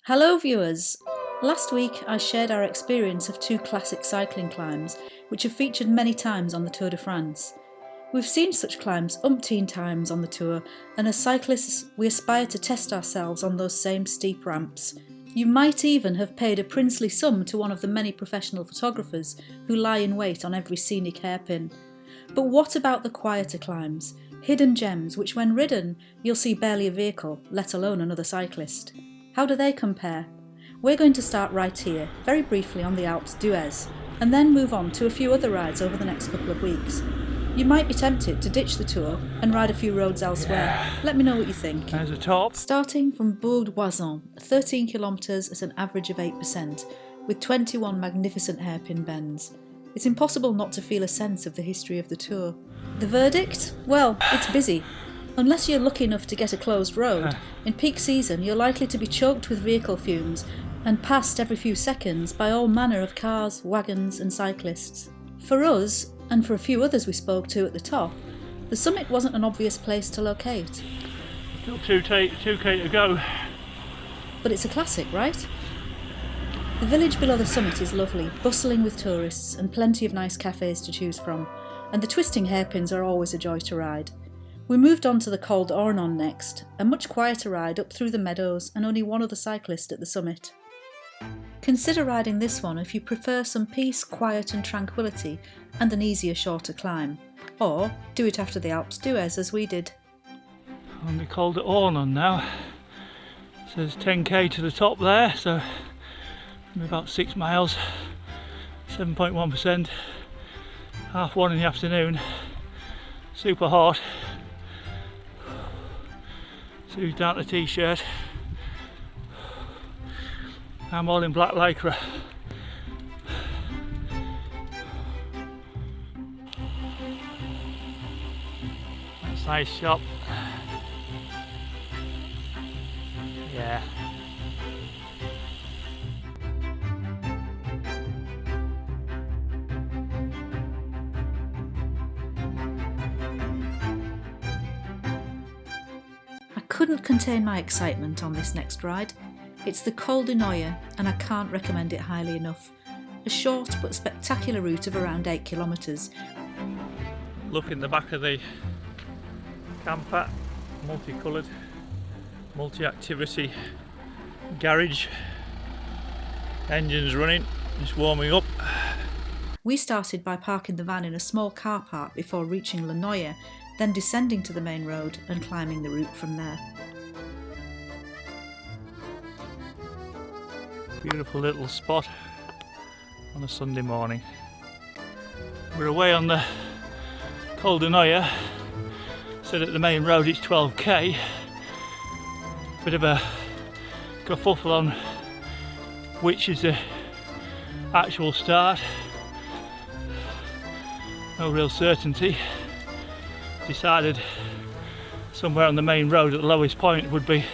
Hello viewers! Last week I shared our experience of two classic cycling climbs which have featured many times on the Tour de France. We've seen such climbs umpteen times on the Tour, and as cyclists we aspire to test ourselves on those same steep ramps. You might even have paid a princely sum to one of the many professional photographers who lie in wait on every scenic hairpin. But what about the quieter climbs, hidden gems which when ridden you'll see barely a vehicle, let alone another cyclist? How do they compare? We're going to start right here, very briefly on the ALPS D'HUEZ, and then move on to a few other rides over the next couple of weeks. You might be tempted to ditch the tour and ride a few roads elsewhere. Let me know what you think. There's a top. Starting from Bourg-d'Oisans, 13 kilometres at an average of 8%, with 21 magnificent hairpin bends. It's impossible not to feel a sense of the history of the tour. The verdict? Well, it's busy. Unless you're lucky enough to get a closed road, in peak season you're likely to be choked with vehicle fumes and passed every few seconds by all manner of cars, wagons and cyclists. For us, and for a few others we spoke to at the top, the summit wasn't an obvious place to locate. Still 2k to go. But it's a classic, right? The village below the summit is lovely, bustling with tourists and plenty of nice cafes to choose from, and the twisting hairpins are always a joy to ride. We moved on to the Col d'Ornon next, a much quieter ride up through the meadows and only one other cyclist at the summit. Consider riding this one if you prefer some peace, quiet and tranquility and an easier, shorter climb. Or do it after the ALPS D'HUEZ as we did. On the Col d'Ornon now. It says 10k to the top there, so about 6 miles, 7.1%, 1:30 in the afternoon, super hot. Sue's down to t-shirt. I'm all in black lycra. That's a nice shop. Yeah. Couldn't contain my excitement on this next ride. It's the Col du Noyer and I can't recommend it highly enough. A short but spectacular route of around 8 kilometres. Look in the back of the camper, multicoloured, multi-activity garage. Engines running, just warming up. We started by parking the van in a small car park before reaching Le Noyer, then descending to the main road and climbing the route from there. Beautiful little spot on a Sunday morning. We're away on the Col du Noyer, so that the main road it's 12k. Bit of a kerfuffle on which is the actual start. No real certainty. Decided somewhere on the main road at the lowest point would be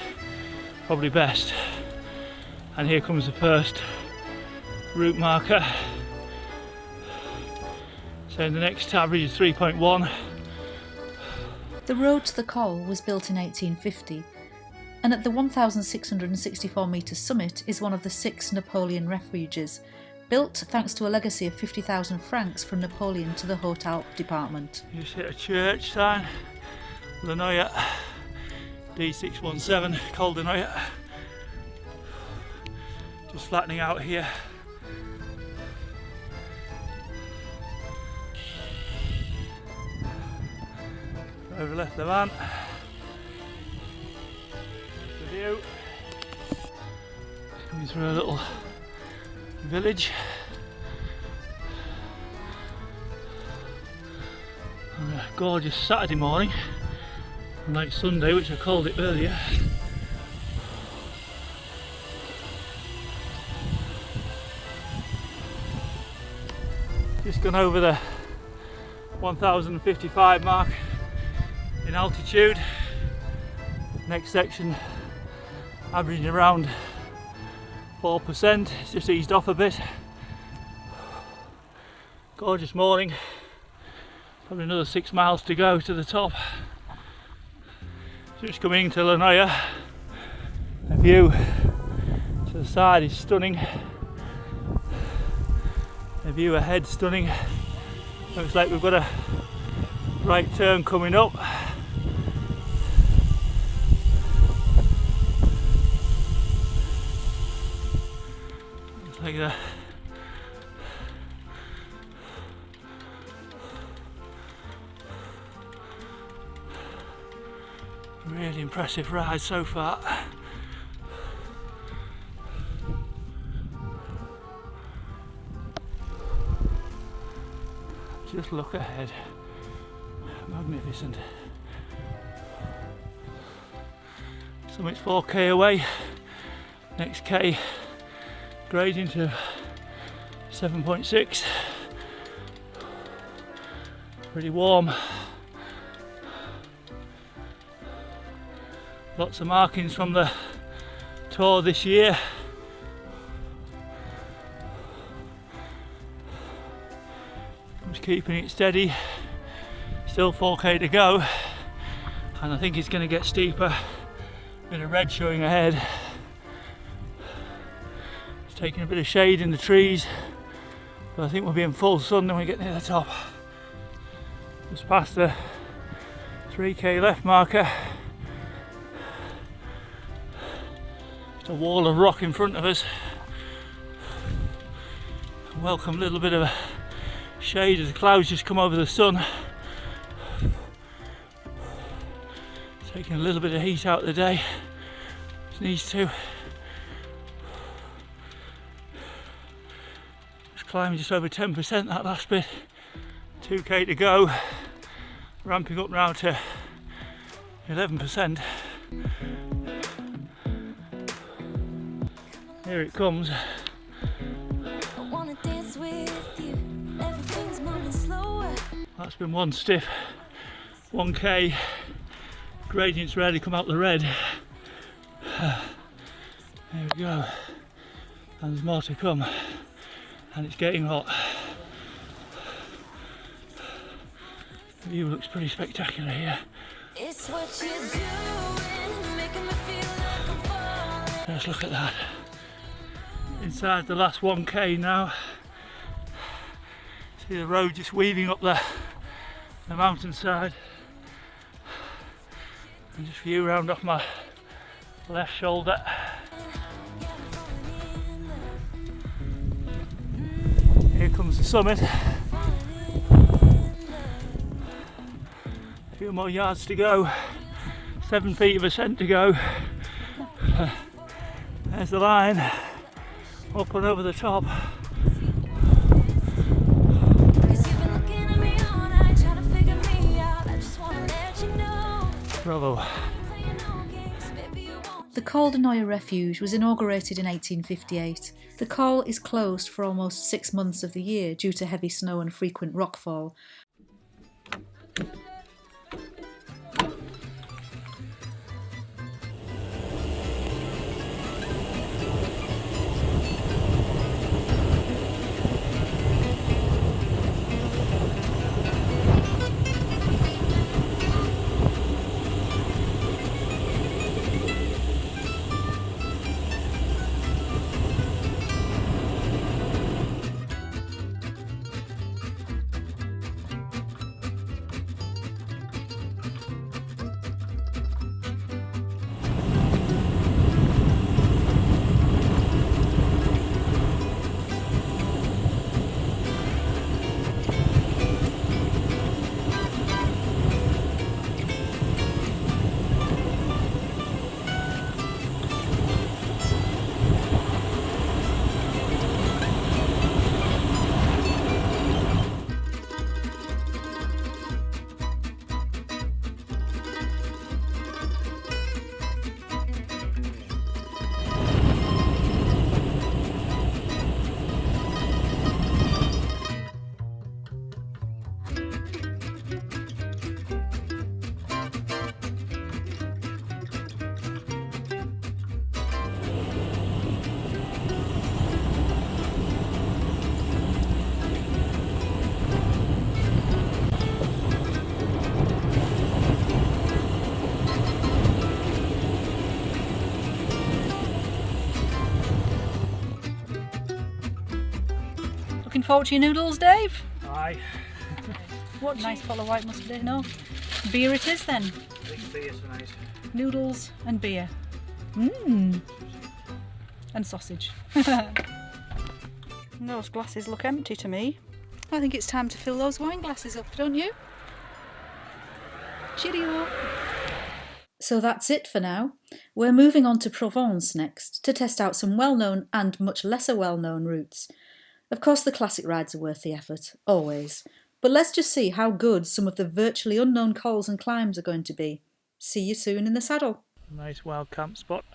probably best. And here comes the first route marker, saying the next average is 3.1. The road to the Col was built in 1850, and at the 1,664 metre summit is one of the 6 Napoleon refuges, built thanks to a legacy of 50,000 francs from Napoleon to the Haute Alpes department. You see a church sign, Le Noyer, D617, Col du Noyer. Just flattening out here. Over left the van. The view. Coming through a little village. On a gorgeous Saturday morning, unlike Sunday, which I called it earlier. Just gone over the 1055 mark in altitude. Next section averaging around 4%, it's just eased off a bit. Gorgeous morning, probably another 6 miles to go to the top. Just coming to Le Noyer, a view The side is stunning. The view ahead stunning. Looks like we've got a right turn coming up. Looks like a really impressive ride so far. Just look ahead. Magnificent. Summit's 4k away. Next k grading to 7.6. Pretty warm. Lots of markings from the tour this year. I'm just keeping it steady. Still 4k to go, and I think it's going to get steeper. Bit of red showing ahead. It's taking a bit of shade in the trees, but I think we'll be in full sun when we get near the top. Just past the 3k left marker. Just a wall of rock in front of us. Welcome little bit of shade as the clouds just come over the sun. Taking a little bit of heat out of the day. Just needs to. Just climbing just over 10% that last bit. 2k to go. Ramping up now to 11%. Here it comes. That's been one stiff 1k. Gradient's rarely come out the red. There we go. And there's more to come. And it's getting hot. The view looks pretty spectacular here. It's what you're doing, making me feel like I'm falling. Let's look at that. Inside the last 1k now. See the road just weaving up the mountainside. And just view round off my left shoulder. Here comes the summit. A few more yards to go. 7 feet of ascent to go. There's the line. Up and over the top. Bravo. The Col du Noyer Refuge was inaugurated in 1858. The col is closed for almost 6 months of the year due to heavy snow and frequent rockfall. Looking forward to your noodles, Dave? Aye. What nice bottle of white mustard, eh? No? Beer it is then. I think beer's nice. Noodles and beer. Mmm. And sausage. Those glasses look empty to me. I think it's time to fill those wine glasses up, don't you? Cheerio! So that's it for now. We're moving on to Provence next to test out some well-known and much lesser well-known routes. Of course the classic rides are worth the effort, always. But let's just see how good some of the virtually unknown cols and climbs are going to be. See you soon in the saddle. Nice wild camp spot.